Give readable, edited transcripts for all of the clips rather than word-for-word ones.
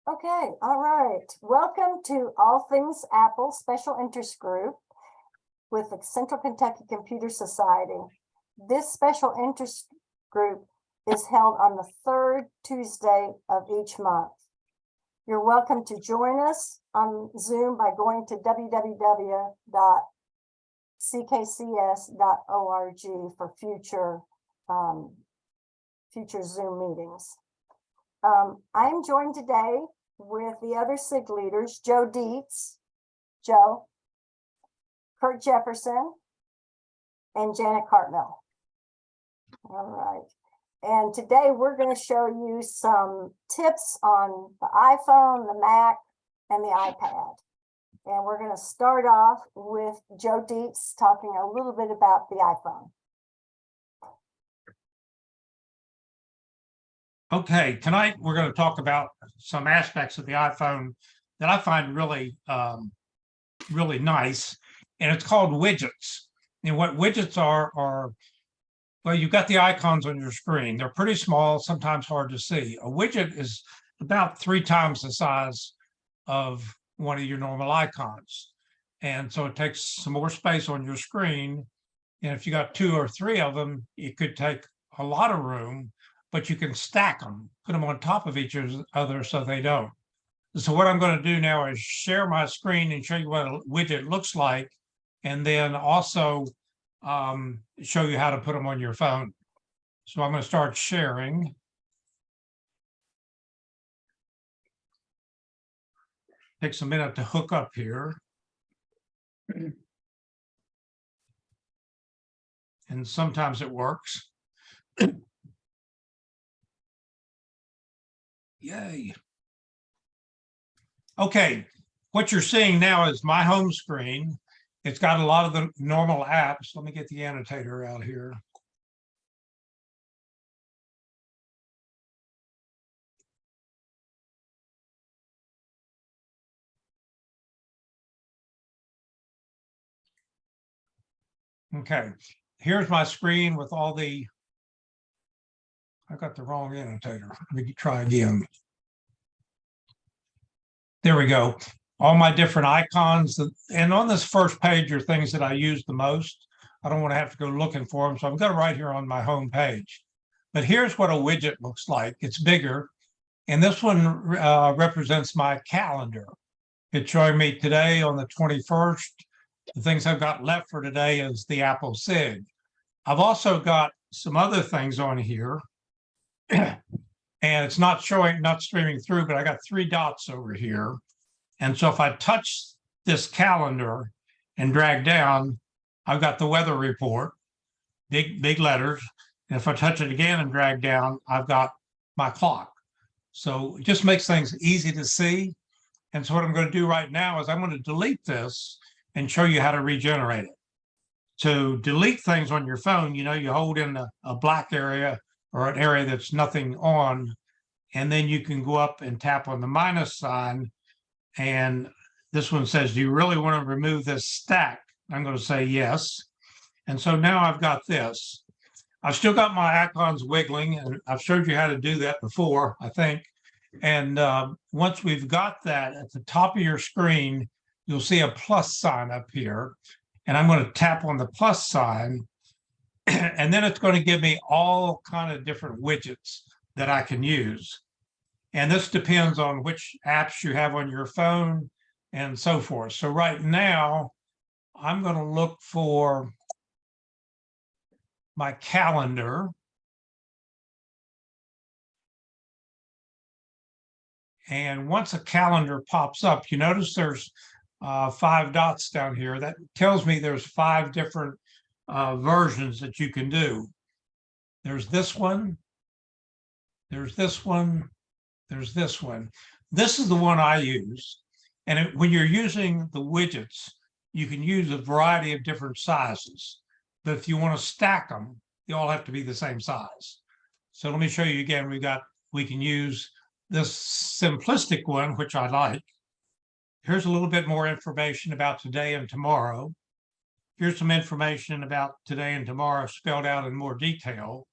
Okay, all right. Welcome to All Things Apple Special Interest Group with the Central Kentucky Computer Society. This special interest group is held on the third Tuesday of each month. You're welcome to join us on Zoom by going to www.ckcs.org for future Zoom meetings. I'm joined today with the other SIG leaders, Joe Dietz, Joe, Kurt Jefferson, and Janet Cartmill. All right. And today we're going to show you some tips on the iPhone, the Mac, and the iPad. And we're going to start off with Joe Dietz talking a little bit about the iPhone. Okay, tonight we're going to talk about some aspects of the iPhone that I find really, really nice, and it's called widgets. And what widgets are, well, you've got the icons on your screen. They're pretty small, sometimes hard to see. A widget is about 3 times the size of one of your normal icons. And so it takes some more space on your screen. And if you got 2 or 3 of them, it could take a lot of room, but you can stack them, put them on top of each other so they don't. So what I'm going to do now is share my screen and show you what a widget looks like, and then also show you how to put them on your phone. So I'm going to start sharing. Takes a minute to hook up here. And sometimes it works. Yay. Okay, what you're seeing now is my home screen. It's got a lot of the normal apps. Let me get the annotator out here. Okay, here's my screen with all the, I got the wrong annotator. Let me try again. There we go. All my different icons. And on this first page are things that I use the most. I don't want to have to go looking for them. So I've got it right here on my home page. But here's what a widget looks like. It's bigger. And this one represents my calendar. It's showing me today on the 21st. The things I've got left for today is the Apple SIG. I've also got some other things on here. And it's not streaming through, but I got 3 dots over here. And so if I touch this calendar and drag down, I've got the weather report, big letters. And if I touch it again and drag down, I've got my clock. So it just makes things easy to see. And so what I'm going to do right now is I'm going to delete this and show you how to regenerate it. To delete things on your phone, you hold in a black area or an area that's nothing on, and then you can go up and tap on the minus sign. And this one says, do you really want to remove this stack? I'm going to say yes. And so now I've got this. I've still got my icons wiggling, and I've showed you how to do that before, I think. And once we've got that at the top of your screen, you'll see a plus sign up here. And I'm going to tap on the plus sign. And then it's going to give me all kind of different widgets that I can use. And this depends on which apps you have on your phone and so forth. So right now, I'm going to look for my calendar. And once a calendar pops up, you notice there's 5 dots down here. That tells me there's 5 different versions that you can do. There's this one. There's this one. There's this one. This is the one I use. And when you're using the widgets, you can use a variety of different sizes. But if you want to stack them, they all have to be the same size. So let me show you again. We can use this simplistic one, which I like. Here's a little bit more information about today and tomorrow. Here's some information about today and tomorrow spelled out in more detail.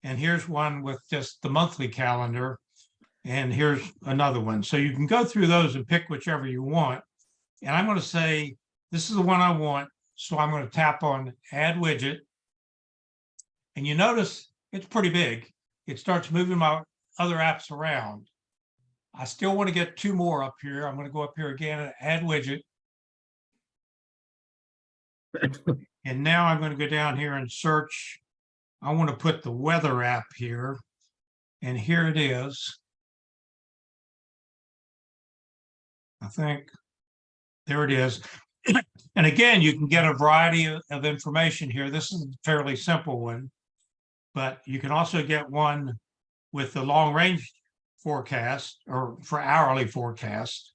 And here's one with just the monthly calendar. And here's another one. So you can go through those and pick whichever you want. And I'm going to say, this is the one I want. So I'm going to tap on Add Widget. And you notice it's pretty big. It starts moving my other apps around. I still want to get 2 more up here. I'm going to go up here again and Add Widget. And now I'm going to go down here and search. I want to put the weather app here. And here it is. I think there it is. And again, you can get a variety of information here. This is a fairly simple one, but you can also get one with the long range forecast or for hourly forecast,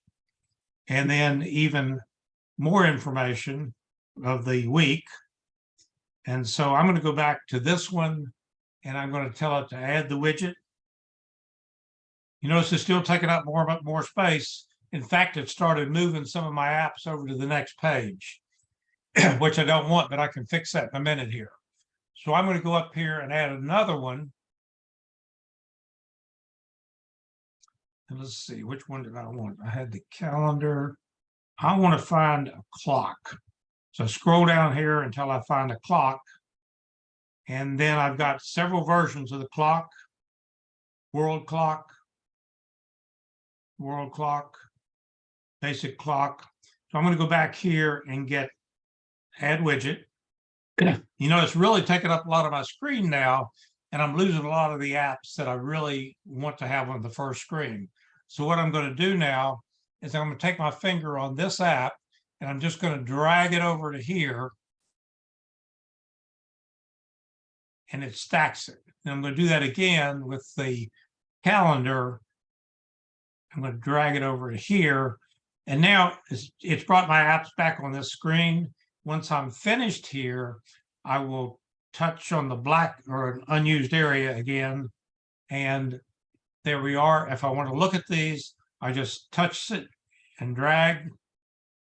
and then even more information of the week. And so I'm going to go back to this one and I'm going to tell it to add the widget. You notice it's still taking up more space. In fact, it started moving some of my apps over to the next page, which I don't want, but I can fix that in a minute here. So I'm going to go up here and add another one. And let's see, which one did I want? I had the calendar. I want to find a clock. So scroll down here until I find a clock. And then I've got several versions of the clock. World clock, basic clock. So I'm going to go back here and get Add Widget. You know, it's really taking up a lot of my screen now, and I'm losing a lot of the apps that I really want to have on the first screen. So what I'm going to do now is I'm going to take my finger on this app and I'm just going to drag it over to here. And it stacks it. And I'm going to do that again with the calendar. I'm going to drag it over to here. And now it's brought my apps back on this screen. Once I'm finished here, I will touch on the black or an unused area again. And there we are. If I want to look at these, I just touch it and drag,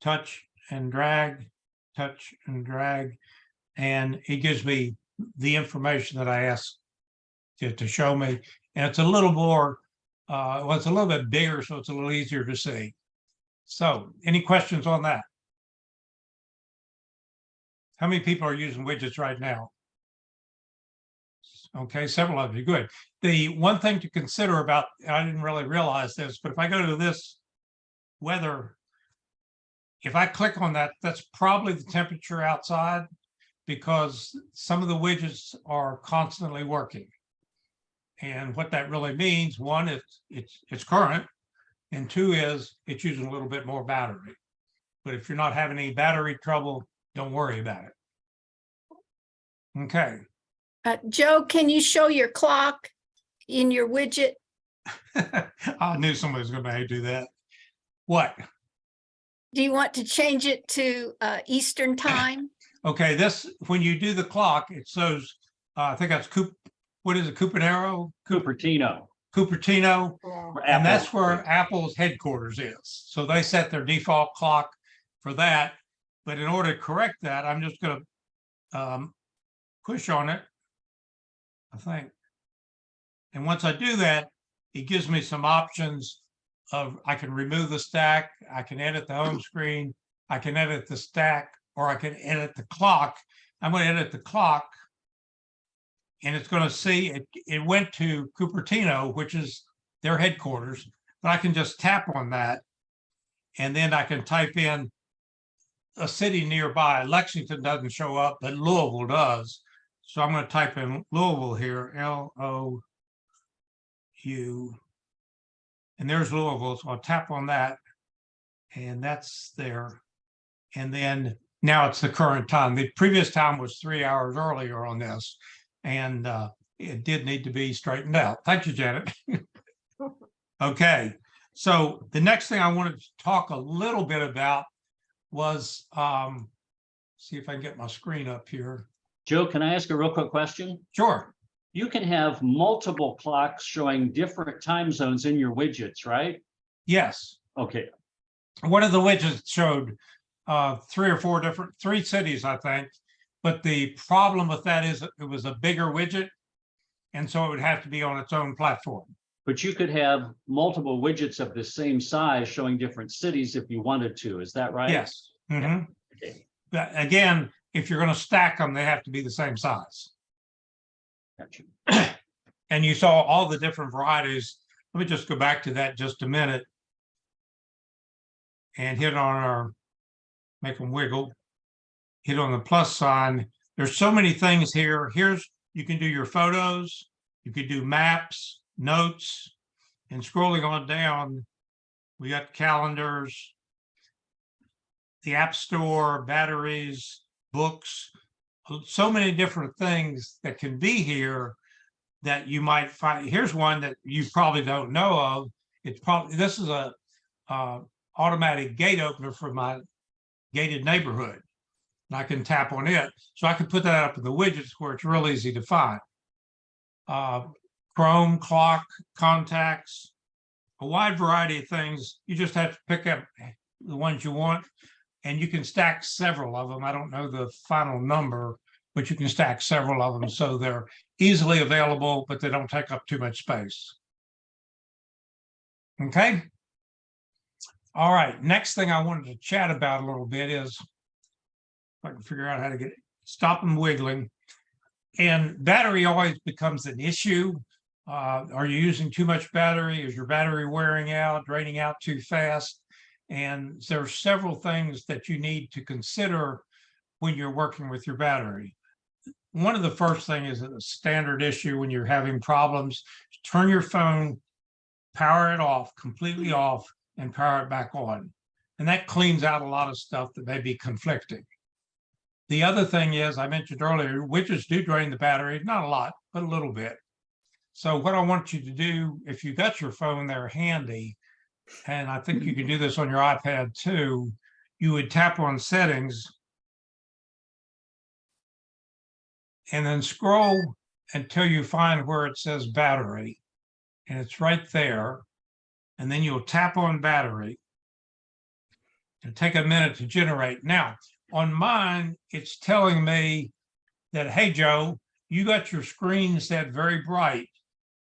touch and drag, touch and drag. And it gives me the information that I asked to show me. And it's a little more, well, it's a little bit bigger, so it's a little easier to see. So any questions on that? How many people are using widgets right now? Okay, several of you, good. The one thing to consider about, I didn't really realize this, but if I go to this weather, if I click on that, that's probably the temperature outside, because some of the widgets are constantly working. And what that really means, one, it's current, and two is it's using a little bit more battery. But if you're not having any battery trouble, don't worry about it. Okay. Joe, can you show your clock in your widget? I knew somebody was going to do that. What? Do you want to change it to Eastern time? Okay, this, when you do the clock, it shows, I think that's what is it, Cupertino? Cupertino. Cupertino, Yeah. and that's where Apple's headquarters is. So they set their default clock for that. But in order to correct that, I'm just going to push on it, I think. And once I do that, it gives me some options of, I can remove the stack, I can edit the home screen, I can edit the stack, or I can edit the clock. I'm going to edit the clock, and it's going to see it went to Cupertino, which is their headquarters, but I can just tap on that, and then I can type in a city nearby. Lexington doesn't show up, but Louisville does. So I'm going to type in Louisville here, L-O-U, and there's Louisville. So I'll tap on that, and that's there. And then now it's the current time. The previous time was 3 hours earlier on this, and it did need to be straightened out. Thank you, Janet. Okay, so the next thing I wanted to talk a little bit about was, see if I can get my screen up here. Joe, can I ask a real quick question? Sure. You can have multiple clocks showing different time zones in your widgets, right? Yes. Okay. One of the widgets showed 3 or 4 different, 3 cities, I think. But the problem with that is it was a bigger widget, and so it would have to be on its own platform. But you could have multiple widgets of the same size showing different cities if you wanted to. Is that right? Yes. Mhm. Okay. But again, if you're going to stack them, they have to be the same size. Gotcha. And you saw all the different varieties. Let me just go back to that just a minute and hit on our, make them wiggle, hit on the plus sign. There's so many things here. You can do your photos, you could do maps, notes, and scrolling on down, we got calendars, the App Store, batteries, books, so many different things that can be here that you might find. Here's one that you probably don't know of. This is a automatic gate opener for my gated neighborhood. And I can tap on it. So I can put that up in the widgets where it's real easy to find. Chrome, clock, contacts, a wide variety of things. You just have to pick up the ones you want, and you can stack several of them. I don't know the final number, but you can stack several of them so they're easily available, but they don't take up too much space. Okay. All right. Next thing I wanted to chat about a little bit is if I can figure out how to stop them wiggling. And battery always becomes an issue. Are you using too much battery? Is your battery wearing out, draining out too fast? And there are several things that you need to consider when you're working with your battery. One of the first things is a standard issue when you're having problems. Turn your phone, power it off, completely off, and power it back on. And that cleans out a lot of stuff that may be conflicting. The other thing is, I mentioned earlier, widgets do drain the battery, not a lot, but a little bit. So what I want you to do, if you got your phone there handy, and I think you can do this on your iPad too, you would tap on settings and then scroll until you find where it says battery. And it's right there. And then you'll tap on battery and take a minute to generate. Now, on mine, it's telling me that, hey, Joe, you got your screen set very bright,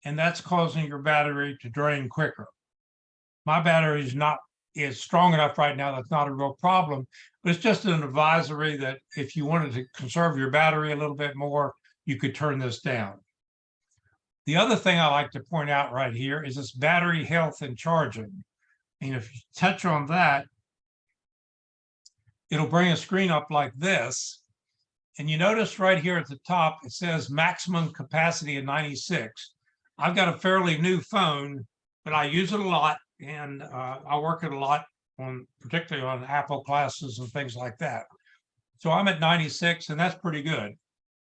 and that's causing your battery to drain quicker. My battery is strong enough right now, that's not a real problem, but it's just an advisory that if you wanted to conserve your battery a little bit more, you could turn this down. The other thing I like to point out right here is this battery health and charging. And if you touch on that, it'll bring a screen up like this. And you notice right here at the top, it says maximum capacity of 96. I've got a fairly new phone, but I use it a lot, and I work it a lot on, particularly on Apple classes and things like that. So I'm at 96, and that's pretty good.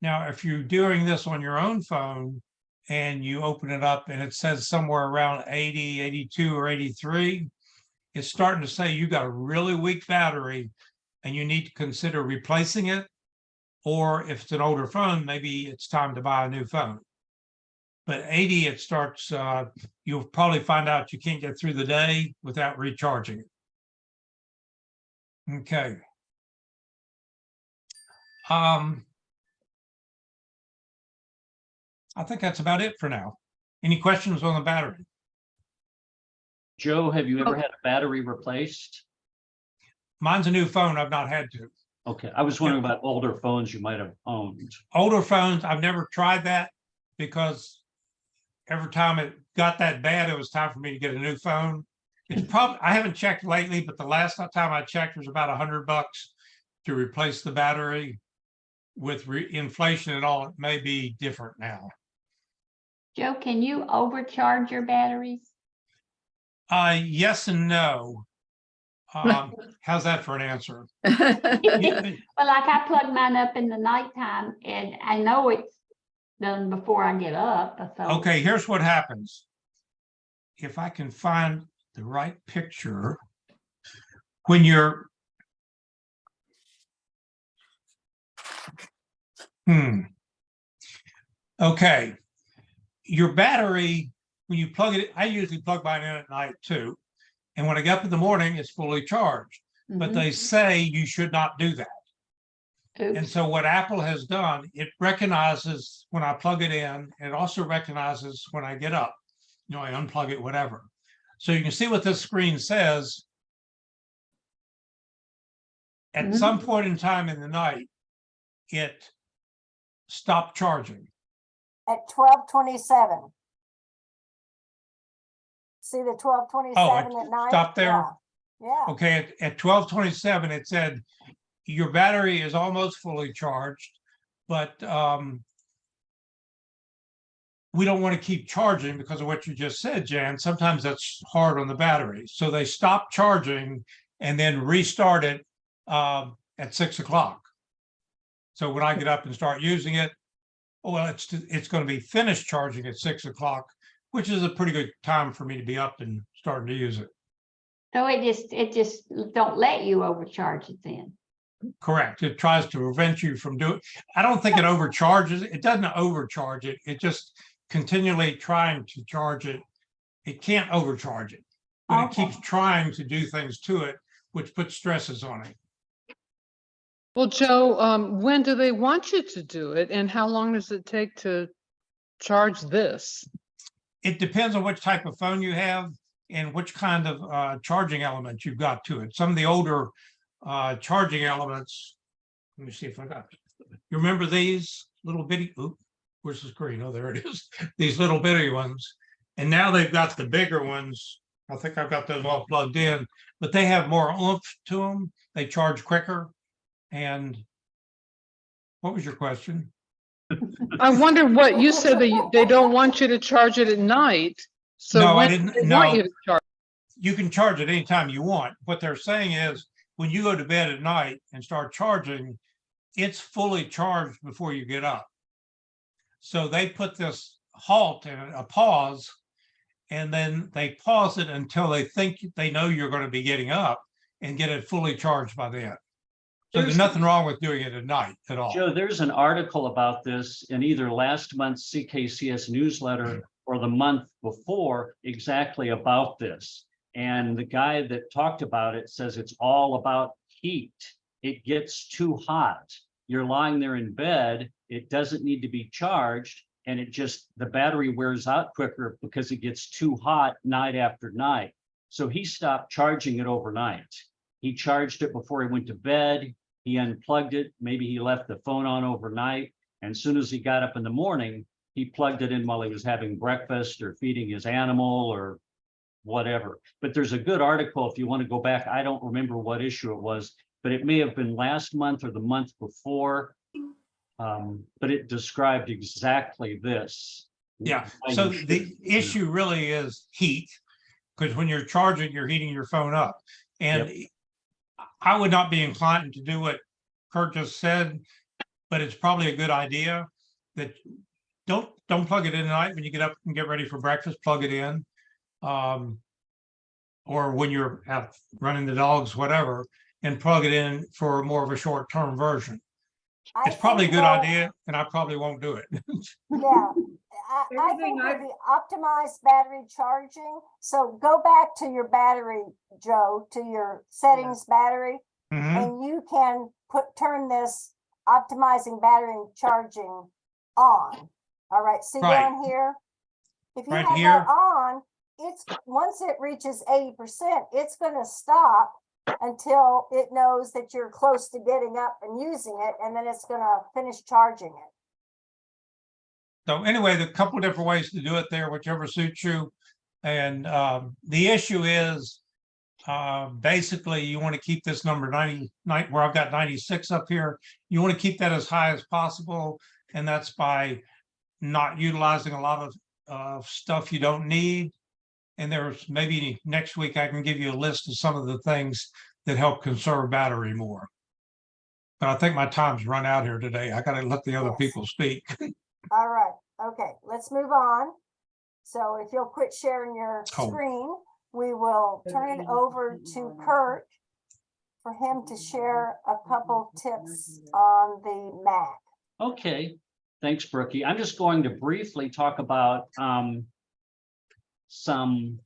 Now, if you're doing this on your own phone and you open it up and it says somewhere around 80, 82, or 83, it's starting to say you got a really weak battery and you need to consider replacing it. Or if it's an older phone, maybe it's time to buy a new phone. But 80, it starts, you'll probably find out you can't get through the day without recharging it. Okay. I think that's about it for now. Any questions on the battery? Joe, have you ever had a battery replaced? Mine's a new phone. I've not had to. Okay, I was wondering about older phones you might have owned. Older phones, I've never tried that because every time it got that bad, it was time for me to get a new phone. It's probably, I haven't checked lately, but the last time I checked was about $100 to replace the battery. With inflation and all, it may be different now. Joe, can you overcharge your batteries? Yes and no. How's that for an answer? Well, like I plug mine up in the nighttime and I know it's done before I get up. So. Okay, here's what happens. If I can find the right picture, when you're okay, your battery, when you plug it, I usually plug mine in at night too. And when I get up in the morning, it's fully charged. But they say you should not do that. Oops. And so what Apple has done, it recognizes when I plug it in, and it also recognizes when I get up. I unplug it, whatever. So you can see what this screen says. At Mhm. some point in time in the night, it stopped charging. At 12:27. See the 12:27 at night? stopped there? Yeah. Yeah, Okay, at 12:27, it said your battery is almost fully charged, but we don't want to keep charging because of what you just said, Jan. Sometimes that's hard on the battery. So they stopped charging and then restart it at 6 o'clock. So when I get up and start using it, well, it's going to be finished charging at 6 o'clock, which is a pretty good time for me to be up and starting to use it. So it just don't let you overcharge it then. Correct. It tries to prevent you from doing, I don't think it overcharges. It doesn't overcharge it. It just continually trying to charge it. It can't overcharge it, but it Okay. keeps trying to do things to it, which puts stresses on it. Well, Joe, when do they want you to do it, and how long does it take to charge this? It depends on which type of phone you have and which kind of charging element you've got to it. Some of the older charging elements, let me see if I got, you remember these little bitty, oop, where's the screen? Oh, there it is. These little bitty ones. And now they've got the bigger ones. I think I've got those all plugged in, but they have more oomph to them. They charge quicker. And what was your question? I wonder what you said, that they don't want you to charge it at night. So No, I when didn't- do they no. want you to charge? You can charge it anytime you want. What they're saying is when you go to bed at night and start charging, it's fully charged before you get up. So they put this halt and a pause, and then they pause it until they think they know you're going to be getting up and get it fully charged by then. So there's nothing wrong with doing it at night at all. Joe, there's an article about this in either last month's CKCS newsletter or the month before, exactly about this. And the guy that talked about it says it's all about heat. It gets too hot. You're lying there in bed, it doesn't need to be charged, and the battery wears out quicker because it gets too hot night after night. So he stopped charging it overnight. He charged it before he went to bed. He unplugged it. Maybe he left the phone on overnight. And as soon as he got up in the morning, he plugged it in while he was having breakfast or feeding his animal or whatever. But there's a good article if you want to go back. I don't remember what issue it was, but it may have been last month or the month before. But it described exactly this. Yeah, How so you the should- issue really is heat, because when you're charging, you're heating your phone up. And I would not be inclined to do what Kurt just said, but it's probably a good idea that don't plug it in at night when you get up and get ready for breakfast, plug it in. Or when you're out running the dogs, whatever, and plug it in for more of a short-term version. I It's probably a think good that- idea, and I probably won't do it. Yeah, I think with the optimized battery charging, so go back to your battery, Joe, to your settings battery, Mhm. and you can turn this optimizing battery and charging on. All right, see Right. down here? If you Right have here. that on, once it reaches 80%, it's gonna stop until it knows that you're close to getting up and using it, and then it's gonna finish charging it. So anyway, there are a couple of different ways to do it there, whichever suits you. And the issue is basically you want to keep this number 99, where I've got 96 up here. You want to keep that as high as possible. And that's by not utilizing a lot of stuff you don't need. And there's maybe next week I can give you a list of some of the things that help conserve battery more. But I think my time's run out here today. I got to let the other Yes. people speak. All right, okay, let's move on. So if you'll quit sharing your Oh. screen, we will turn it over to Kurt for him to share a couple tips on the Mac. Okay, thanks, Brookie. I'm just going to briefly talk about some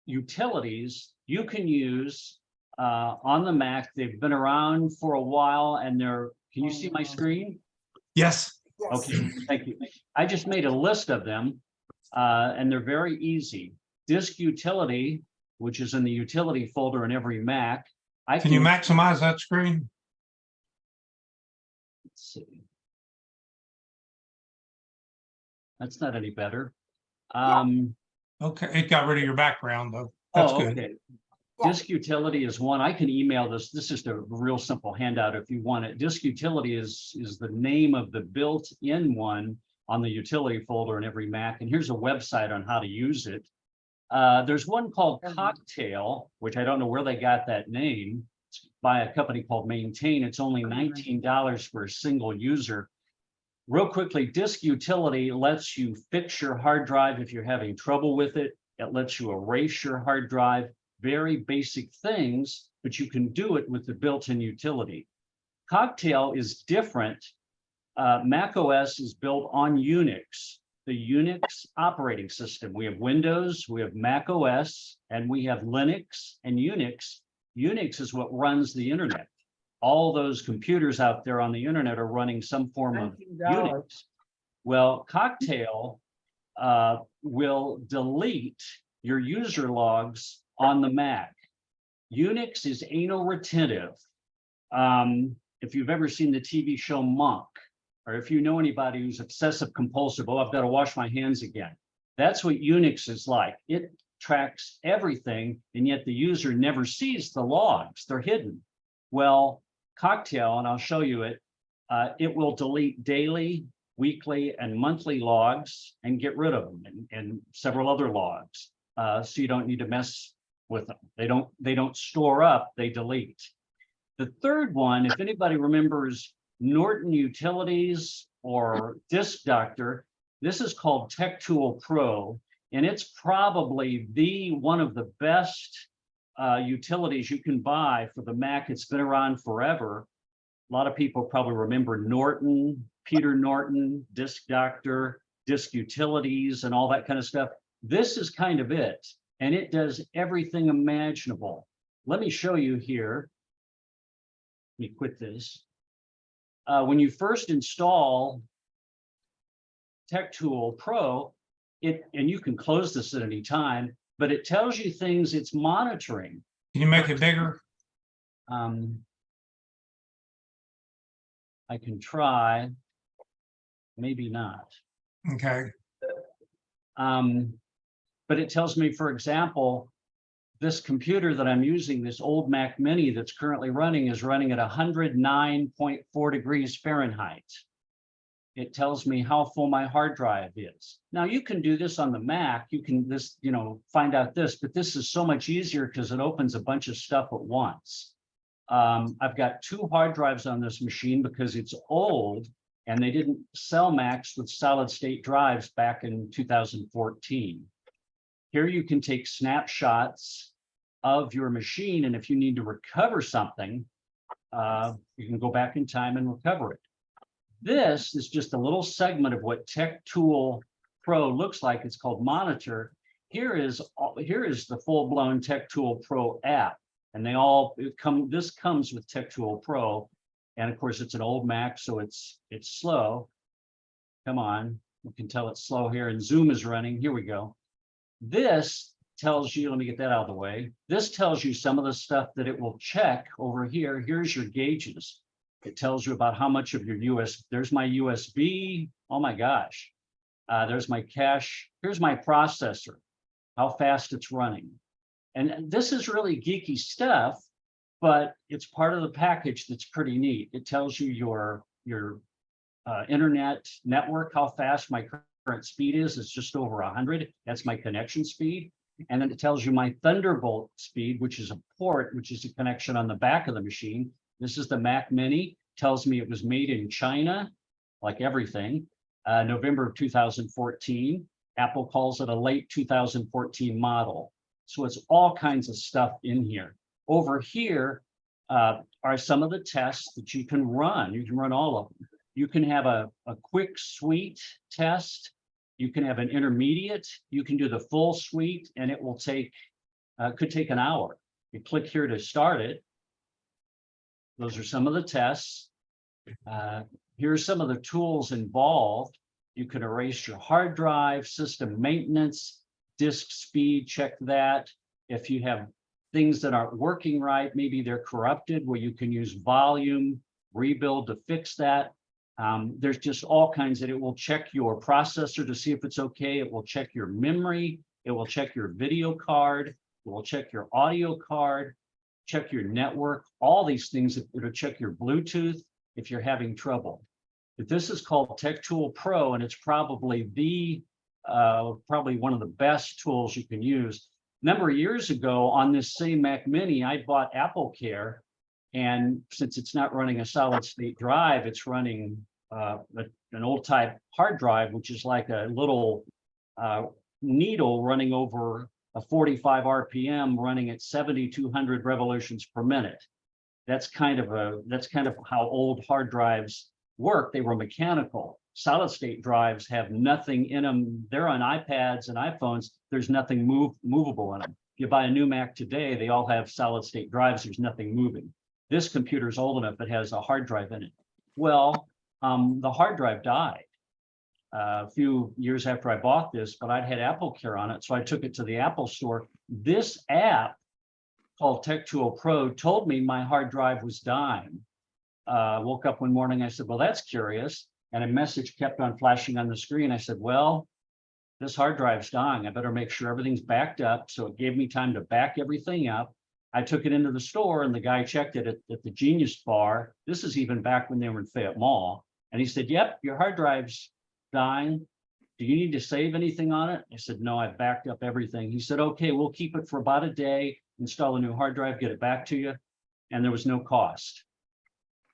utilities you can use on the Mac. They've been around for a while and can you see my screen? Yes. Yes. Okay, thank you. I just made a list of them. And they're very easy. Disk utility, which is in the utility folder in every Mac. Can you maximize that screen? Let's see. That's not any better. Okay, it got rid of your background though. That's good. Okay. Yeah. Disk utility is one. I can email this. This is a real simple handout if you want it. Disk utility is the name of the built-in one on the utility folder in every Mac. And here's a website on how to use it. There's one called Cocktail, which I don't know where they got that name. It's by a company called Maintain. It's only $19 for a single user. Real quickly, disk utility lets you fix your hard drive if you're having trouble with it. It lets you erase your hard drive. Very basic things, but you can do it with the built-in utility. Cocktail is different. Mac OS is built on Unix, the Unix operating system. We have Windows, we have Mac OS, and we have Linux and Unix. Unix is what runs the internet. All those computers out there on the internet are running some form of Unix. Well, Cocktail will delete your user logs on the Mac. Unix is anal retentive. If you've ever seen the TV show Monk, or if you know anybody who's obsessive compulsive, oh, I've got to wash my hands again. That's what Unix is like. It tracks everything, and yet the user never sees the logs. They're hidden. Well, Cocktail, and I'll show you it, it will delete daily, weekly, and monthly logs and get rid of them, and several other logs. So you don't need to mess with them. They don't store up, they delete. The third one, if anybody remembers Norton Utilities or Disk Doctor, this is called Tech Tool Pro, and it's probably one of the best utilities you can buy for the Mac. It's been around forever. A lot of people probably remember Norton, Peter Norton, Disk Doctor, Disk Utilities, and all that kind of stuff. This is kind of it, and it does everything imaginable. Let me show you here. Let me quit this. When you first install Tech Tool Pro, and you can close this at any time, but it tells you things it's monitoring. Can you make it bigger? I can try, maybe not. Okay. But it tells me, for example, this computer that I'm using, this old Mac Mini that's currently running, is running at 109.4 degrees Fahrenheit. It tells me how full my hard drive is. Now you can do this on the Mac. You can find out this, but this is so much easier because it opens a bunch of stuff at once. I've got 2 hard drives on this machine because it's old and they didn't sell Macs with solid state drives back in 2014. Here you can take snapshots of your machine, and if you need to recover something, you can go back in time and recover it. This is just a little segment of what Tech Tool Pro looks like. It's called Monitor. Here is the full-blown Tech Tool Pro app, and this comes with Tech Tool Pro, and of course it's an old Mac, so it's slow. Come on, you can tell it's slow here, and Zoom is running. Here we go. This tells you, let me get that out of the way. This tells you some of the stuff that it will check over here. Here's your gauges. It tells you about how much of your there's my USB. Oh my gosh. There's my cache. Here's my processor, how fast it's running. And this is really geeky stuff, but it's part of the package that's pretty neat. It tells you your internet network, how fast my current speed is. It's just over 100. That's my connection speed. And then it tells you my Thunderbolt speed, which is a port, which is a connection on the back of the machine. This is the Mac Mini. Tells me it was made in China, like everything, November of 2014. Apple calls it a late 2014 model. So it's all kinds of stuff in here. Over here are some of the tests that you can run. You can run all of them. You can have a quick suite test. You can have an intermediate. You can do the full suite, and it will take, could take an hour. You click here to start it. Those are some of the tests. Here are some of the tools involved You can erase your hard drive, system maintenance, disk speed, check that. If you have things that aren't working right, maybe they're corrupted, where you can use volume, rebuild to fix that. There's just all kinds that it will check your processor to see if it's okay. It will check your memory. It will check your video card. It will check your audio card, check your network, all these things. It'll check your Bluetooth if you're having trouble. But this is called Tech Tool Pro, and it's probably probably one of the best tools you can use. A number of years ago on this same Mac Mini, I bought AppleCare, and since it's not running a solid state drive, it's running an old type hard drive, which is like a little needle running over a 45 RPM, running at 7,200 revolutions per minute. That's kind of how old hard drives work. They were mechanical. Solid state drives have nothing in them. They're on iPads and iPhones. There's nothing movable in them. If you buy a new Mac today, they all have solid state drives. There's nothing moving. This computer is old enough, it has a hard drive in it. Well, the hard drive died a few years after I bought this, but I'd had AppleCare on it, so I took it to the Apple store. This app called Tech Tool Pro told me my hard drive was dying. Woke up one morning, I said, well, that's curious. And a message kept on flashing on the screen. I said, well, this hard drive's dying. I better make sure everything's backed up. So it gave me time to back everything up. I took it into the store, and the guy checked it at the Genius Bar. This is even back when they were in Fayette Mall. And he said, yep, your hard drive's dying. Do you need to save anything on it? I said, no, I backed up everything. He said, okay, we'll keep it for about a day, install a new hard drive, get it back to you. And there was no cost.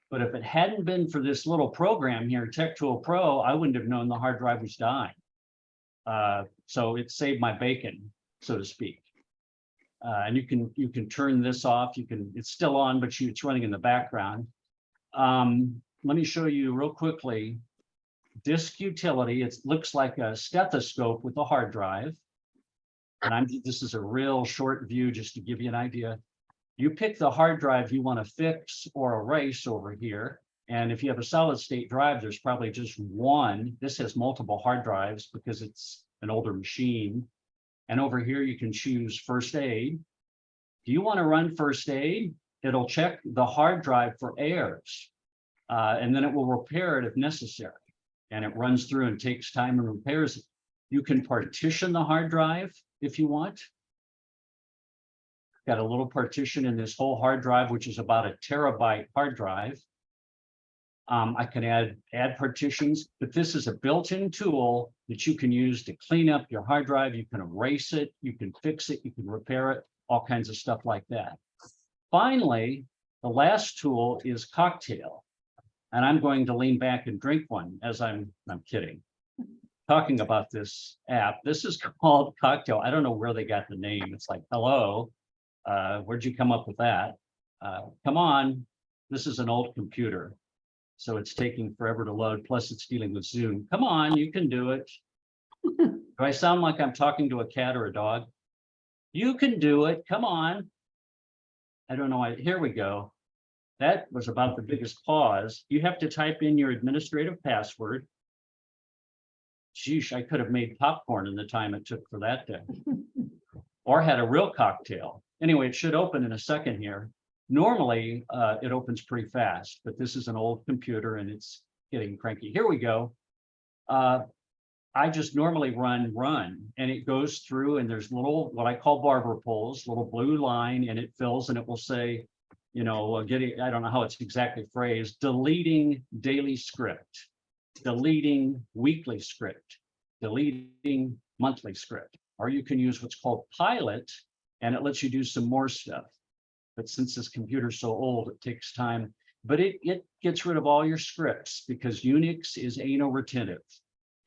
But if it hadn't been for this little program here, Tech Tool Pro, I wouldn't have known the hard drive was dying. So it saved my bacon, so to speak. And you can turn this off. It's still on, but it's running in the background. Let me show you real quickly. Disk utility. It looks like a stethoscope with a hard drive. And this is a real short view just to give you an idea. You pick the hard drive you want to fix or erase over here. And if you have a solid state drive, there's probably just one. This has multiple hard drives because it's an older machine. And over here, you can choose first aid. Do you want to run first aid? It'll check the hard drive for errors. And then it will repair it if necessary. And it runs through and takes time and repairs it. You can partition the hard drive if you want. Got a little partition in this whole hard drive, which is about a terabyte hard drive. I can add partitions, but this is a built-in tool that you can use to clean up your hard drive. You can erase it, you can fix it, you can repair it, all kinds of stuff like that. Finally, the last tool is Cocktail. And I'm going to lean back and drink one as I'm kidding. Talking about this app. This is called Cocktail. I don't know where they got the name. It's like, hello. Where'd you come up with that? Come on, this is an old computer, so it's taking forever to load, plus it's dealing with Zoom. Come on, you can do it. Do I sound like I'm talking to a cat or a dog? You can do it, come on. I don't know, here we go. That was about the biggest pause. You have to type in your administrative password. Sheesh, I could have made popcorn in the time it took for that to, or had a real cocktail. Anyway, it should open in a second here. Normally, it opens pretty fast, but this is an old computer and it's getting cranky. Here we go. I just normally run, and it goes through, and there's little, what I call barber poles, little blue line, and it fills, and it will say, you know, I don't know how it's exactly phrased, deleting daily script, deleting weekly script, deleting monthly script. Or you can use what's called Pilot, and it lets you do some more stuff. But since this computer's so old, it takes time. But it gets rid of all your scripts because Unix is anal retentive.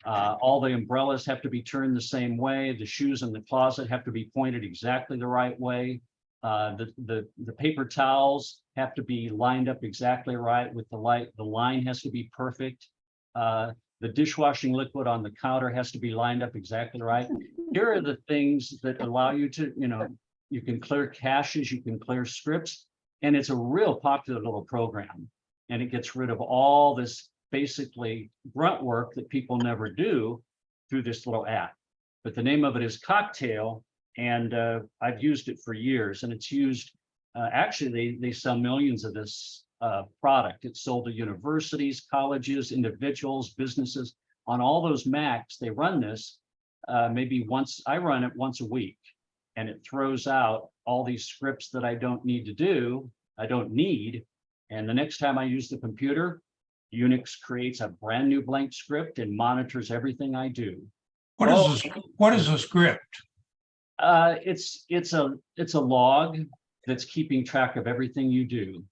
All the umbrellas have to be turned the same way. The shoes in the closet have to be pointed exactly the right way. The paper towels have to be lined up exactly right with the light. The line has to be perfect. The dishwashing liquid on the counter has to be lined up exactly right. Here are the things that allow you to, you can clear caches, you can clear scripts, and it's a real popular little program. And it gets rid of all this basically grunt work that people never do through this little app. But the name of it is Cocktail, and I've used it for years, and it's used, actually, they sell millions of this product. It's sold to universities, colleges, individuals, businesses. On all those Macs, they run this maybe once. I run it once a week, and it throws out all these scripts that I don't need to do, I don't need. And the next time I use the computer, Unix creates a brand new blank script and monitors everything I do. What is a script? It's a log that's keeping track of everything you do.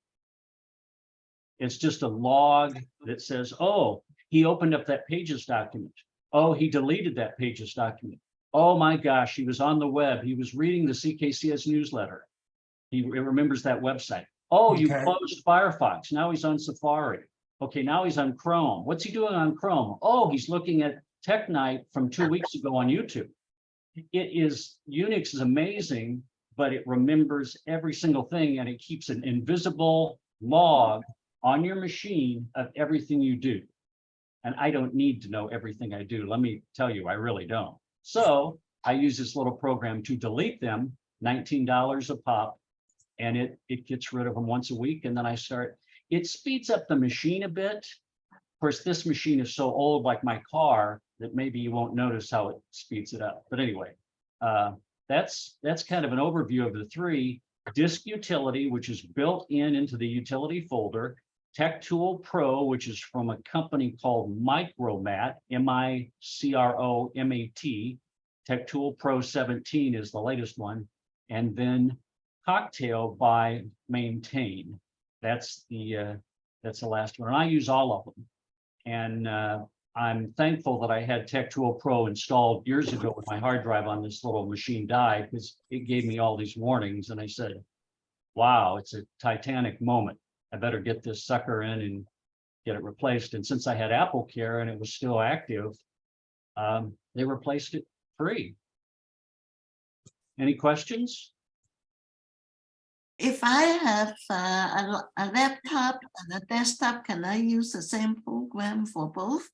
It's just a log that says, oh, he opened up that Pages document. Oh, he deleted that Pages document. Oh my gosh, he was on the web. He was reading the CKCS newsletter. It remembers that website. Oh, you Okay. closed Firefox. Now he's on Safari. Okay, now he's on Chrome. What's he doing on Chrome? Oh, he's looking at Tech Night from 2 weeks ago on YouTube. Unix is amazing, but it remembers every single thing, and it keeps an invisible log on your machine of everything you do. And I don't need to know everything I do. Let me tell you, I really don't. So I use this little program to delete them, $19 a pop, and it gets rid of them once a week. And then it speeds up the machine a bit. Of course, this machine is so old, like my car, that maybe you won't notice how it speeds it up. But anyway, that's kind of an overview of the three. Disk Utility, which is built into the utility folder. Tech Tool Pro, which is from a company called Micromat, M-I-C-R-O-M-A-T. Tech Tool Pro 17 is the latest one. And then Cocktail by Maintain. That's the last one. And I use all of them. And I'm thankful that I had Tech Tool Pro installed years ago when my hard drive on this little machine died, because it gave me all these warnings. And I said, wow, it's a titanic moment. I better get this sucker in and get it replaced. And since I had Apple Care and it was still active, they replaced it free. Any questions? If I have a laptop and a desktop, can I use the same program for both?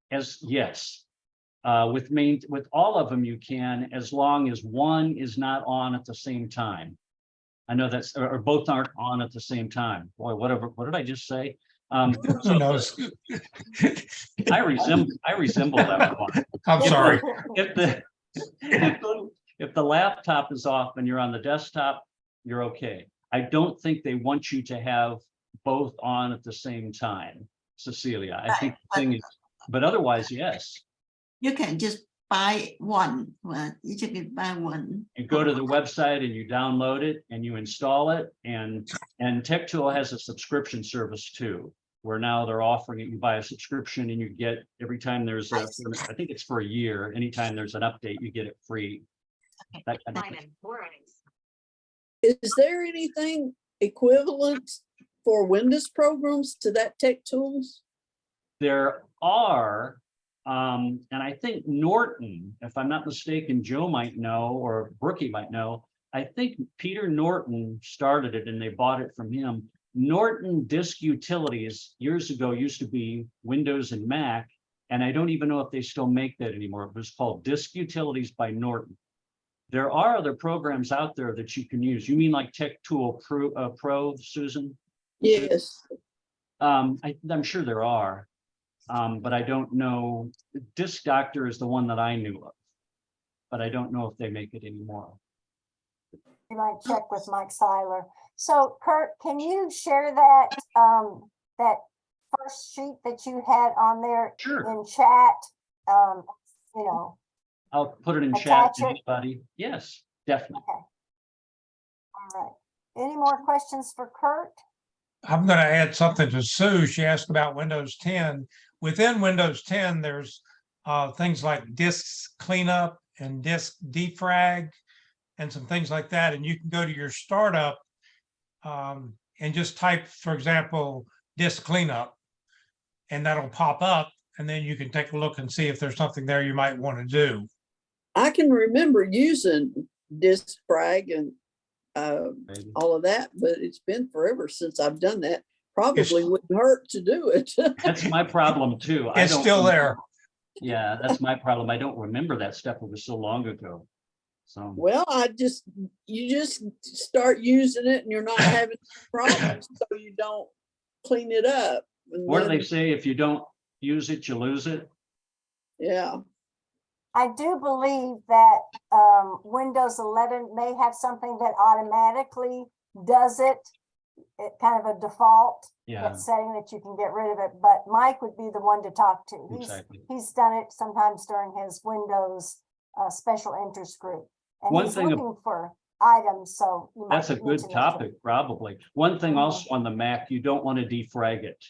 Yes. With all of them you can, as long as one is not on at the same time. I know that's, or both aren't on at the same time. Boy, whatever. What did I just say? Who knows? I resemble that one. I'm sorry. If the laptop is off and you're on the desktop, you're okay. I don't think they want you to have both on at the same time, Cecilia. I think the thing is, but otherwise, yes. You can just buy one. Well, you can buy one. You go to the website and you download it and you install it. And Tech Tool has a subscription service too, where now they're offering it. You buy a subscription and you get, every time there's I think it's for a year, anytime there's an update, you get it free. That kind of thing. Is there anything equivalent for Windows programs to that Tech Tools? There are, and I think Norton, if I'm not mistaken, Joe might know, or Brookie might know. I think Peter Norton started it and they bought it from him. Norton Disk Utilities years ago used to be Windows and Mac, and I don't even know if they still make that anymore. It was called Disk Utilities by Norton. There are other programs out there that you can use. You mean like Tech Tool Pro, Susan? Yes. I'm sure there are, but I don't know. Disk Doctor is the one that I knew of, but I don't know if they make it anymore. You might check with Mike Seiler. So Kurt, can you share that that first sheet that you had on there Sure. in chat? You know. I'll put it in chat Attach to it. anybody. Yes, definitely. Okay. All right. Any more questions for Kurt? I'm going to add something to Sue. She asked about Windows 10. Within Windows 10, there's things like disk cleanup and disk defrag and some things like that. And you can go to your startup and just type, for example, disk cleanup, and that'll pop up. And then you can take a look and see if there's something there you might want to do. I can remember using disk frag and all of that, but it's been forever since I've done that. probably wouldn't hurt to do it. That's my problem too. I It's don't still there. Yeah, that's my problem. I don't remember that stuff. It was so long ago. So, Well, you just start using it and you're not having problems, so you don't clean it up. And what do they then- say? If you don't use it, you lose it. Yeah, I do believe that Windows 11 may have something that automatically does it. It kind of a default Yeah, setting that you can get rid of it, but Mike would be the one to talk to. exactly. He's done it sometimes during his Windows special interest group. And One he's thing ab- looking for items, so. you might That's a good mention that to him. topic, probably. One thing Mhm. also on the Mac, you don't want to defrag it.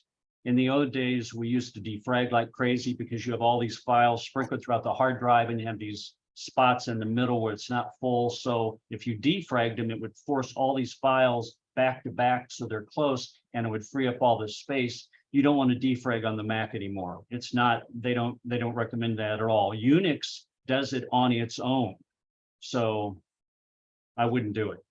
In the old days, we used to defrag like crazy because you have all these files sprinkled throughout the hard drive and you have these spots in the middle where it's not full. So if you defragged them, it would force all these files back to back so they're close and it would free up all this space. You don't want to defrag on the Mac anymore. It's not, they don't recommend that at all. Unix does it on its own. So I wouldn't do it.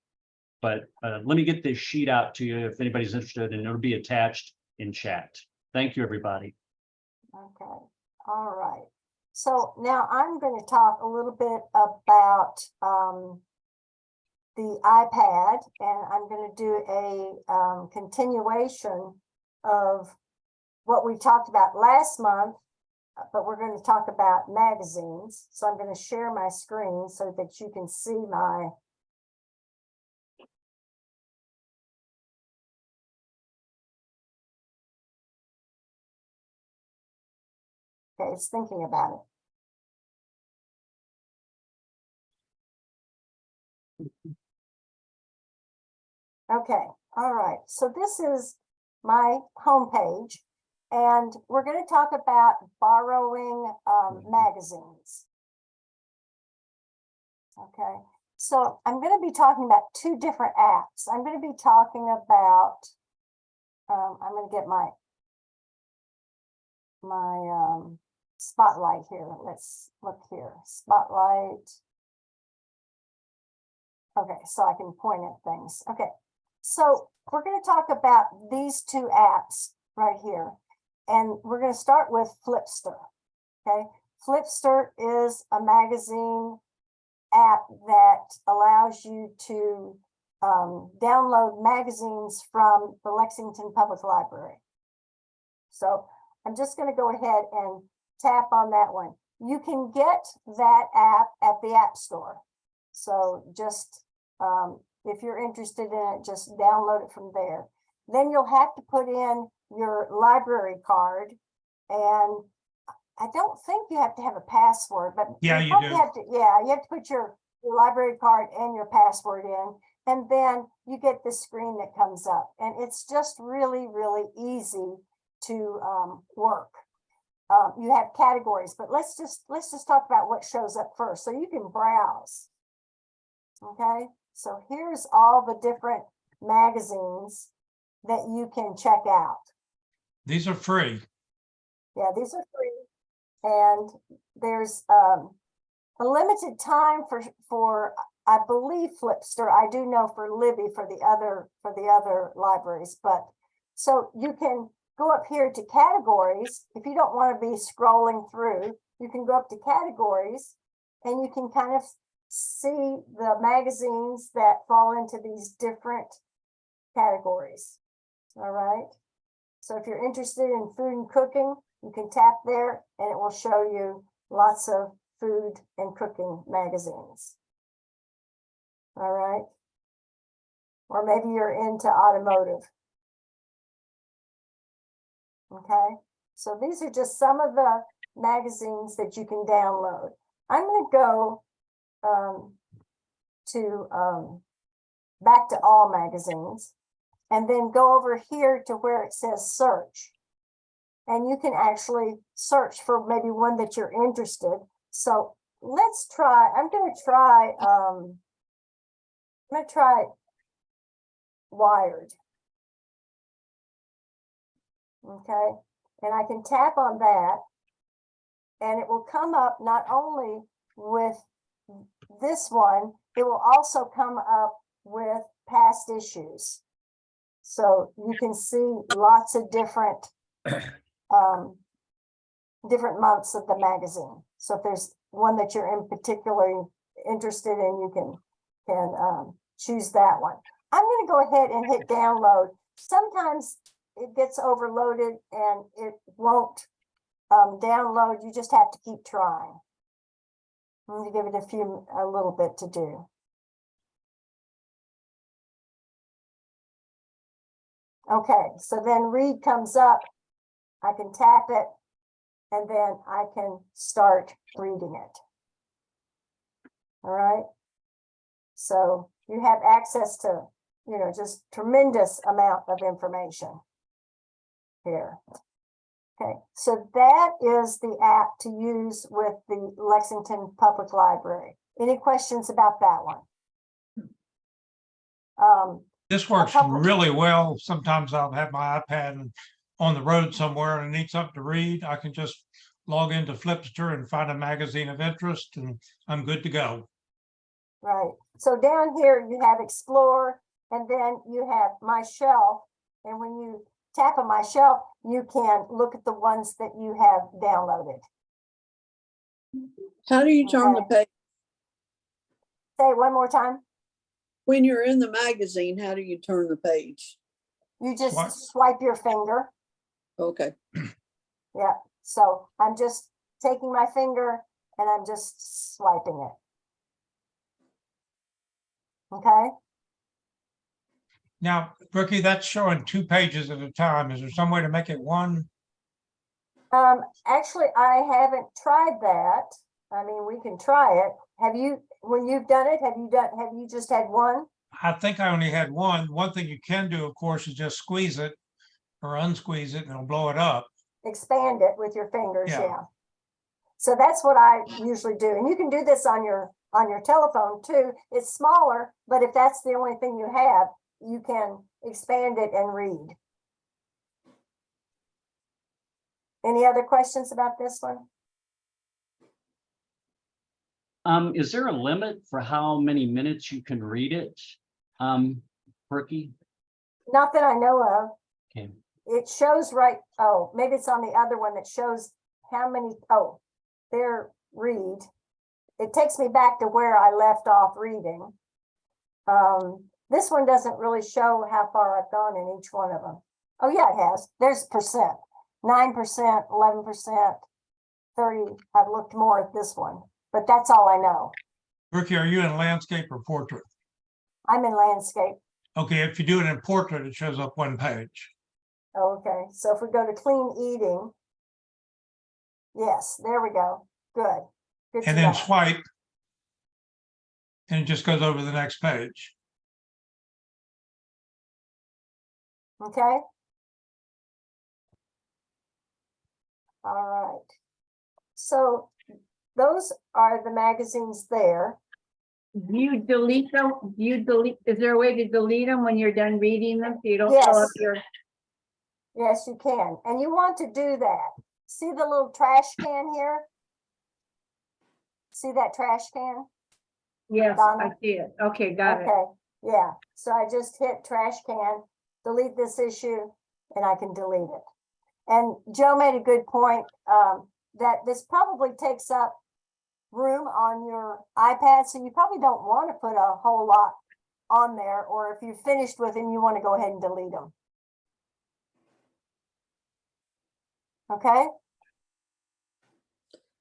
But let me get this sheet out to you if anybody's interested, and it'll be attached in chat. Thank you, everybody. Okay, all right. So now I'm going to talk a little bit about the iPad, and I'm going to do a continuation of what we talked about last month, but we're going to talk about magazines. So I'm going to share my screen so that you can see my. Okay, it's thinking about it. Okay, all right. So this is my homepage, and we're going to talk about borrowing magazines. Okay, so I'm going to be talking about two different apps. I'm going to be talking about. I'm going to get my spotlight here. Let's look here. Spotlight. Okay, so I can point at things. Okay, so we're going to talk about these two apps right here. And we're going to start with Flipster. Okay, Flipster is a magazine app that allows you to download magazines from the Lexington Public Library. So I'm just going to go ahead and tap on that one. You can get that app at the App Store. So just if you're interested in it, just download it from there. Then you'll have to put in your library card, and I don't think you have to have a password, but Yeah, you probably do. have to, yeah, you have to put your library card and your password in, and then you get this screen that comes up, and it's just really, really easy to work. You have categories, but let's just talk about what shows up first, so you can browse. Okay, so here's all the different magazines that you can check out. These are free. Yeah, these are free, and there's a limited time for I believe Flipster. I do know for Libby for the other libraries, but so you can go up here to categories. If you don't want to be scrolling through, you can go up to categories, and you can kind of see the magazines that fall into these different categories. All right. So if you're interested in food and cooking, you can tap there and it will show you lots of food and cooking magazines. All right. Or maybe you're into automotive. Okay. So these are just some of the magazines that you can download. I'm going to go back to all magazines, and then go over here to where it says search. And you can actually search for maybe one that you're interested. So let's try, I'm going to try Wired. Okay, and I can tap on that, and it will come up not only with this one, it will also come up with past issues. So you can see lots of different different months of the magazine. So if there's one that you're in particularly interested in, you can choose that one. I'm going to go ahead and hit download. Sometimes it gets overloaded and it won't download. You just have to keep trying. I'm going to give it a little bit to do. Okay, so then read comes up. I can tap it and then I can start reading it. All right. So you have access to, just tremendous amount of information here. Okay, so that is the app to use with the Lexington Public Library. Any questions about that one? This works couple- really well. Sometimes I'll have my iPad and on the road somewhere and I need something to read. I can just log into Flipster and find a magazine of interest and I'm good to go. Right. So down here you have Explore and then you have My Shelf. And when you tap on My Shelf, you can look at the ones that you have downloaded. How do you turn the Okay. page? Say it one more time. When you're in the magazine, how do you turn the page? You just Swipe. swipe your finger. Okay. Yeah. So I'm just taking my finger and I'm just swiping it. Okay. Now, Brookie, that's showing 2 pages at a time. Is there some way to make it one? Actually, I haven't tried that. I mean, we can try it. Have you, when you've done it, have you just had one? I think I only had one. One thing you can do, of course, is just squeeze it or unsqueeze it and it'll blow it up. Expand it with your fingers, Yeah. yeah. So that's what I usually do. And you can do this on your telephone too. It's smaller, but if that's the only thing you have, you can expand it and read. Any other questions about this one? Is there a limit for how many minutes you can read it? Perky? Not that I know of. Okay. It shows oh, maybe it's on the other one that shows how many, there, read. It takes me back to where I left off reading. This one doesn't really show how far I've gone in each one of them. Oh yeah, it has. There's percent, 9%, 11%, 30. I've looked more at this one, but that's all I know. Brookie, are you in landscape or portrait? I'm in landscape. Okay, if you do it in portrait, it shows up 1 page. Okay, so if we go to clean eating. Yes, there we go. Good. Good to And then know. swipe. And it just goes over the next page. Okay. All right. So those are the magazines there. Do you delete them? Is there a way to delete them when you're done reading them? So you don't Yes. fill up your, Yes, you can. And you want to do that. See the little trash can here? See that trash can? yes, I Donna? see it. Okay, got it. Okay, yeah. So I just hit trash can, delete this issue, and I can delete it. And Joe made a good point that this probably takes up room on your iPad, so you probably don't want to put a whole lot on there, or if you're finished with them, you want to go ahead and delete them. Okay?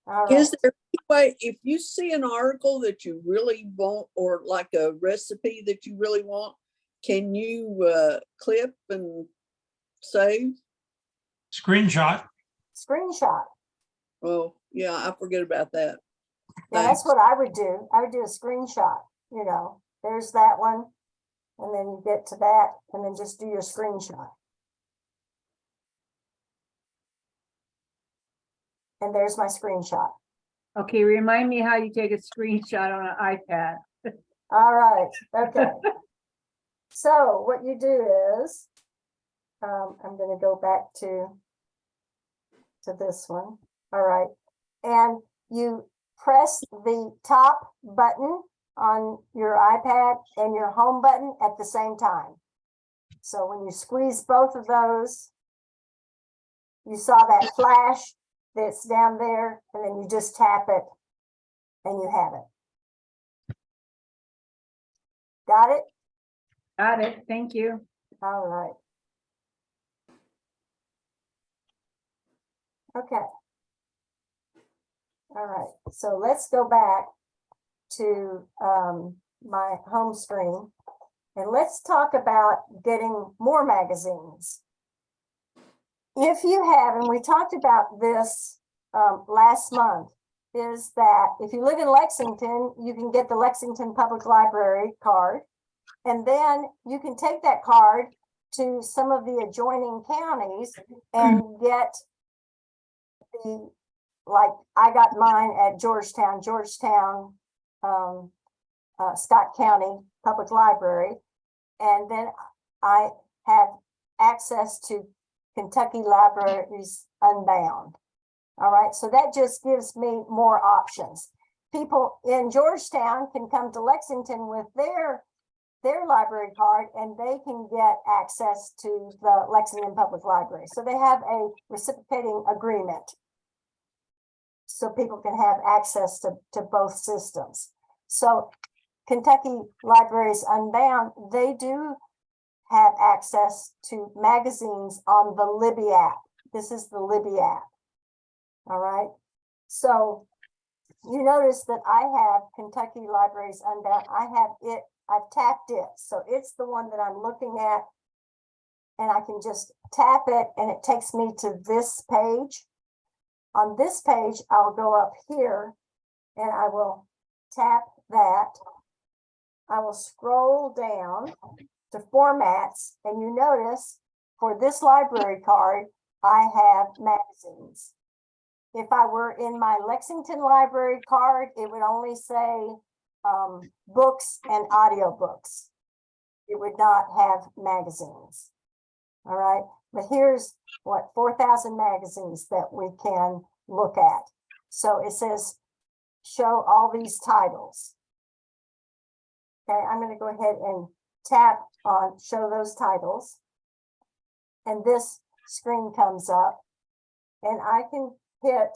All right. Is there any way, if you see an article that you really want, or like a recipe that you really want, can you clip and save? Screenshot. Screenshot. Oh, yeah, I forget about that. Yeah, that's what I would do. I would do a screenshot, there's that one. And then you get to that and then just do your screenshot. And there's my screenshot. Okay, remind me how you take a screenshot on an iPad. All right, okay. So what you do is, I'm gonna go back to this one. All right. And you press the top button on your iPad and your home button at the same time. So when you squeeze both of those, you saw that flash that's down there, and then you just tap it and you have it. Got it? Got it. Thank you. All right. Okay. All right, so let's go back to my home screen and let's talk about getting more magazines. If you have, and we talked about this last month, is that if you live in Lexington, you can get the Lexington Public Library card, and then you can take that card to some of the adjoining counties and get the, like I got mine at Georgetown, Scott County Public Library, and then I have access to Kentucky Libraries Unbound. All right, so that just gives me more options. People in Georgetown can come to Lexington with their library card, and they can get access to the Lexington Public Library. So they have a reciprocating agreement, so people can have access to both systems. So Kentucky Libraries Unbound, they do have access to magazines on the Libby app. This is the Libby app. All right. So you notice that I have Kentucky Libraries Unbound. I have it, I've tapped it. So it's the one that I'm looking at. And I can just tap it and it takes me to this page. On this page, I'll go up here and I will tap that. I will scroll down to formats, and you notice for this library card, I have magazines. If I were in my Lexington library card, it would only say books and audiobooks. It would not have magazines. All right, but here's what 4,000 magazines that we can look at. So it says show all these titles. Okay, I'm going to go ahead and tap on show those titles. And this screen comes up and I can hit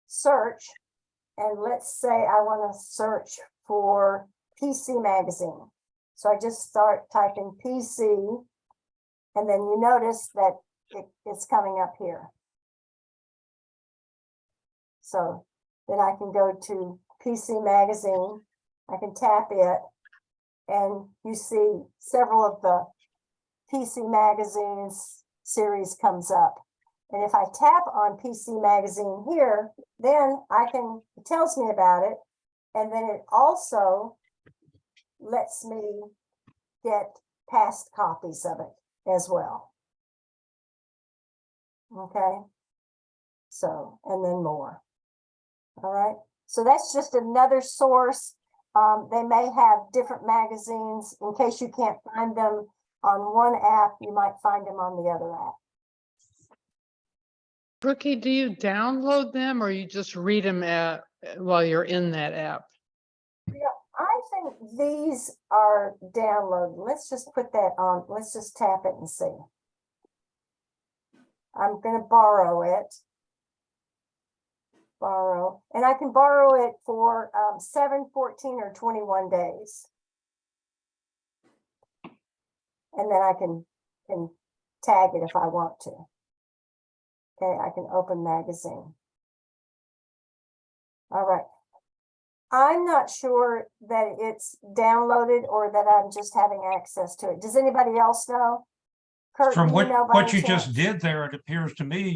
search. And let's say I want to search for PC magazine. So I just start typing PC. And then you notice that it's coming up here. So then I can go to PC magazine. I can tap it. And you see several of the PC magazines series comes up. And if I tap on PC magazine here, then it tells me about it. And then it also lets me get past copies of it as well. Okay. So, and then more. All right. So that's just another source. They may have different magazines. In case you can't find them on one app, you might find them on the other app. Brookie, do you download them or you just read them while you're in that app? Yeah, I think these are downloaded. Let's just put that on. Let's just tap it and see. I'm going to borrow it. Borrow, and I can borrow it for 7, 14, or 21 days. And then I can tag it if I want to. Okay, I can open magazine. All right. I'm not sure that it's downloaded or that I'm just having access to it. Does anybody else know? Kurt, From do you know by what any you just chance? did there, it appears to me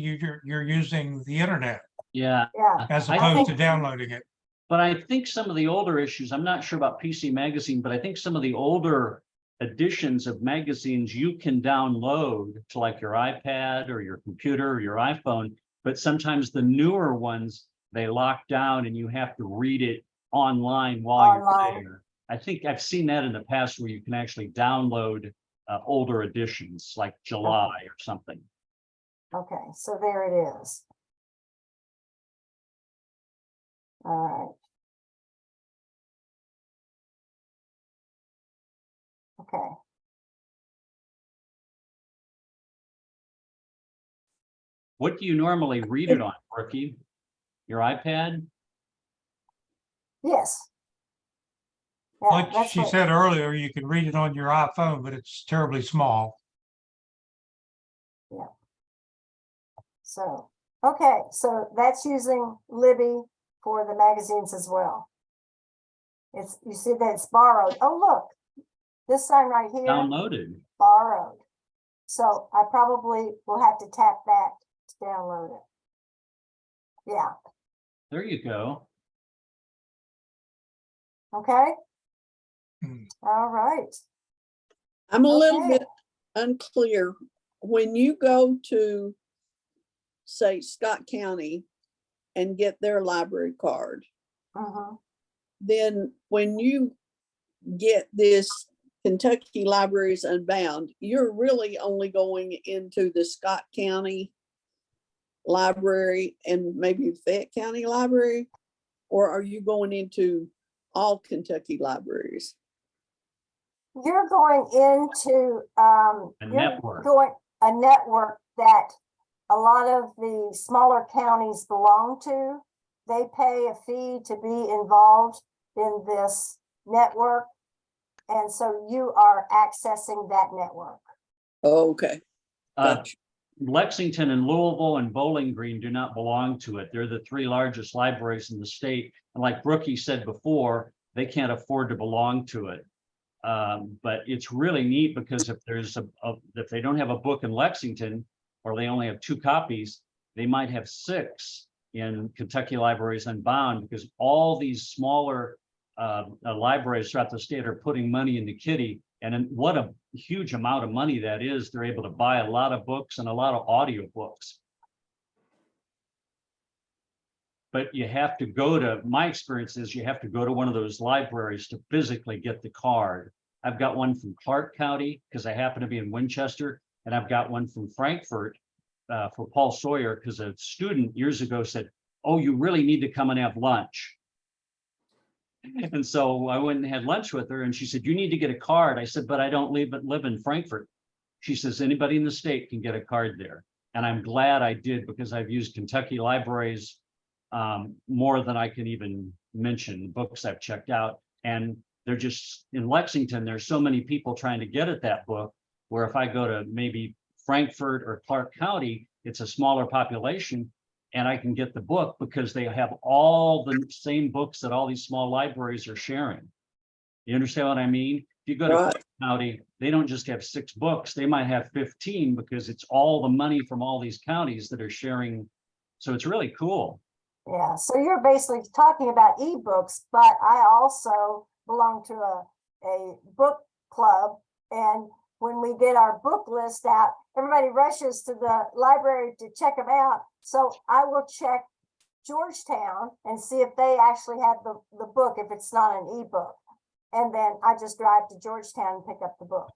you're using the internet Yeah. Yeah. as I opposed think- to downloading it. But I think some of the older issues, I'm not sure about PC Magazine, but I think some of the older editions of magazines you can download to like your iPad or your computer or your iPhone, but sometimes the newer ones, they lock down and you have to read it online while Online. you're there. I think I've seen that in the past where you can actually download older editions like July or something. Okay, so there it is. All right. Okay. What do you normally read it on, Brookie? Your iPad? Yes. Yeah, Like that's she what- said earlier, you can read it on your iPhone, but it's terribly small. So, okay, so that's using Libby for the magazines as well. It's, you see that it's borrowed. Oh, look, this sign right here, Downloaded. borrowed. So I probably will have to tap that to download it. Yeah, There you go. okay. Hmm. All right. I'm a little Okay. bit unclear. When you go to, say, Scott County and get their library card, Mhm. then when you get this Kentucky Libraries Unbound, you're really only going into the Scott County Library and maybe Fayette County Library? Or are you going into all Kentucky libraries? You're going into, A you're network. going, a network that a lot of the smaller counties belong to. They pay a fee to be involved in this network. And so you are accessing that network. Okay, Uh, gotcha. Lexington and Louisville and Bowling Green do not belong to it. They're the three largest libraries in the state. And like Brookie said before, they can't afford to belong to it. But it's really neat because if there's if they don't have a book in Lexington, or they only have 2 copies, they might have 6 in Kentucky Libraries Unbound, because all these smaller libraries throughout the state are putting money into Kitty. And what a huge amount of money that is. They're able to buy a lot of books and a lot of audio books. But you have to go to, my experience is you have to go to one of those libraries to physically get the card. I've got one from Clark County because I happen to be in Winchester, and I've got one from Frankfurt for Paul Sawyer because a student years ago said, "Oh, you really need to come and have lunch." And so I went and had lunch with her, and she said, "You need to get a card." I said, "But I don't live in Frankfurt." She says, "Anybody in the state can get a card there." And I'm glad I did, because I've used Kentucky libraries more than I can even mention the books I've checked out. And they're just, in Lexington, there's so many people trying to get at that book, where if I go to maybe Frankfurt or Clark County, it's a smaller population, and I can get the book because they have all the same books that all these small libraries are sharing. You understand what I mean? If you go to Right. Clark County, they don't just have 6 books, they might have 15, because it's all the money from all these counties that are sharing. So it's really cool. Yeah, so you're basically talking about ebooks, but I also belong to a book club. And when we get our book list out, everybody rushes to the library to check them out. So I will check Georgetown and see if they actually have the book, if it's not an ebook. And then I just drive to Georgetown and pick up the book,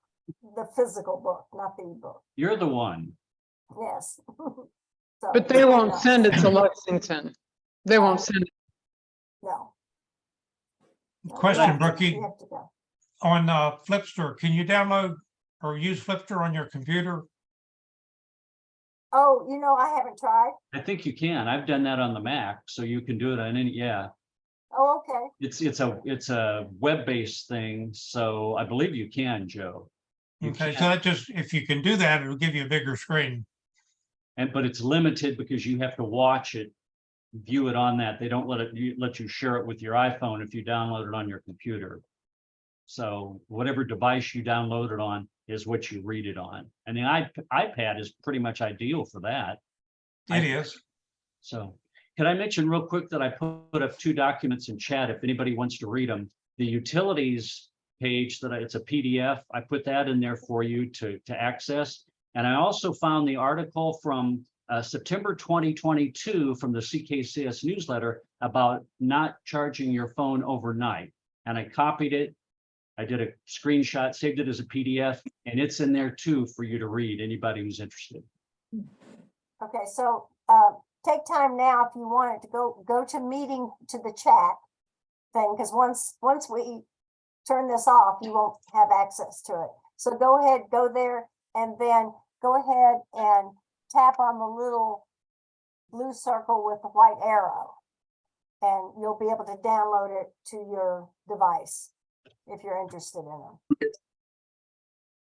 the physical book, not the ebook. You're the one. Yes. So, But they won't no, send it to Lexington. They won't send it. No. No, you Question, have to- Brookie. you have to go. On Flipster, can you download or use Flipster on your computer? Oh, I haven't tried. I think you can. I've done that on the Mac, so you can do it on any, yeah. Oh, okay. It's a web-based thing, so I believe you can, Joe. You Okay, so can. that just, if you can do that, it'll give you a bigger screen. But it's limited because you have to watch it, view it on that. They don't let you share it with your iPhone if you download it on your computer. So whatever device you download it on is what you read it on. And the iPad is pretty much ideal for that. It is. So can I mention real quick that I put up 2 documents in chat if anybody wants to read them. The utilities page it's a PDF. I put that in there for you to access. And I also found the article from September 2022 from the CKCS newsletter about not charging your phone overnight. And I copied it. I did a screenshot, saved it as a PDF, and it's in there too for you to read, anybody who's interested. Okay, so take time now if you want it to go to meeting to the chat thing, because once we turn this off, you won't have access to it. So go ahead, go there, and then go ahead and tap on the little blue circle with the white arrow. And you'll be able to download it to your device if you're interested in them.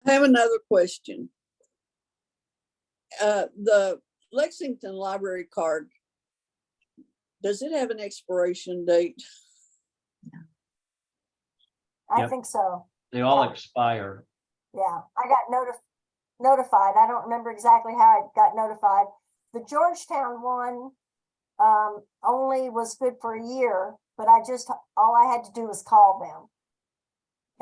I have another question. The Lexington Library card, does it have an expiration date? I Yep. think so. They all Yeah. expire. Yeah, I got notified. I don't remember exactly how I got notified. The Georgetown one only was good for a year, but all I had to do was call them.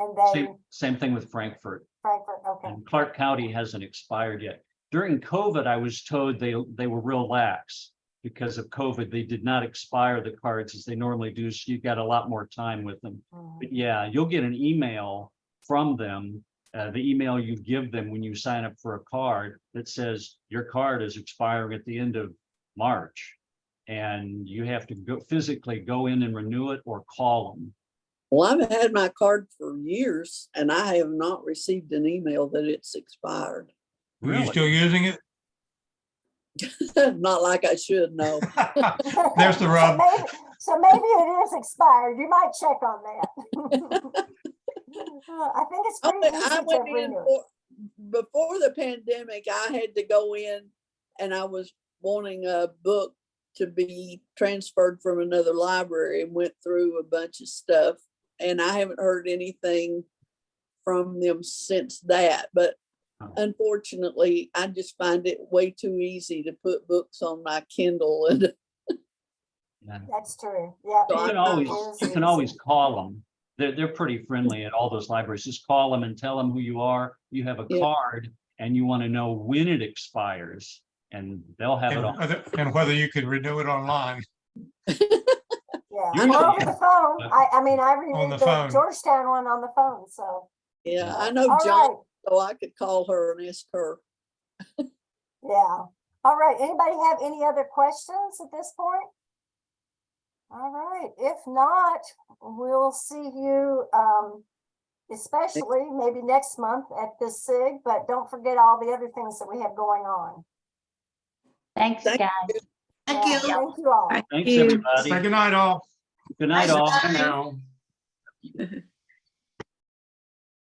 And they, Same thing with Frankfurt. Frankfurt, okay. And Clark County hasn't expired yet. During COVID, I was told they were real lax because of COVID. They did not expire the cards as they normally do. So you got a lot more time with them. Mhm. But yeah, you'll get an email from them. The email you give them when you sign up for a card that says your card is expiring at the end of March. And you have to physically go in and renew it or call them. Well, I've had my card for years and I have not received an email that it's expired. Are you still using it? Not like I should know. There's the rub. So maybe it is expired. You might check on that. I think it's pretty easy I to went in renew it. before the pandemic, I had to go in and I was wanting a book to be transferred from another library and went through a bunch of stuff. And I haven't heard anything from them since that. But unfortunately, I just find it way too easy to put books on my Kindle. And Yeah. That's true. Yeah. So You can always call them. They're pretty friendly at all those libraries. Just call them and tell them who you are. You have a Yeah. card and you want to know when it expires and they'll have it on. And whether you can renew it online. Yeah, I know. or over the phone. I mean, I the renewed the phone. Georgetown one on the phone, so. yeah, I know All John, right, so I could call her and ask her. yeah. All right, anybody have any other questions at this point? All right, if not, we'll see you, especially maybe next month at this SIG, but don't forget all the other things that we have going on. Thanks, Thank guys. Thank Yeah, you. Thank you all. Thanks, everybody. Say good night, all. Good night, all. Bye. Now.